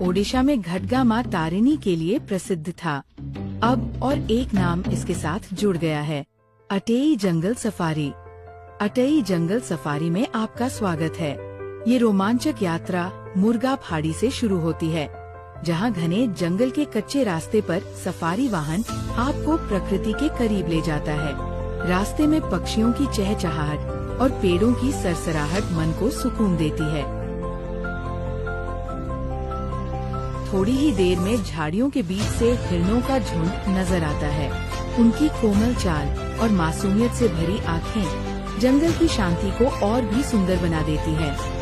ओडिशा में घटगा माँ तारिणी के लिए प्रसिद्ध था। अब और एक नाम इसके साथ जुड़ गया है, अटेई जंगल सफारी। अटेई जंगल सफारी में आपका स्वागत है। ये रोमांचक यात्रा मुर्गा पहाड़ी से शुरू होती है, जहां घने जंगल के कच्चे रास्ते पर सफारी वाहन आपको प्रकृति के करीब ले जाता है। रास्ते में पक्षियों की चहचहाहट और पेड़ों की सरसराहट मन को सुकून देती है। थोड़ी ही देर में झाड़ियों के बीच से हिरणों का झुंड नजर आता है। उनकी कोमल चाल और मासूमियत से भरी आँखें जंगल की शांति को और भी सुंदर बना देती है।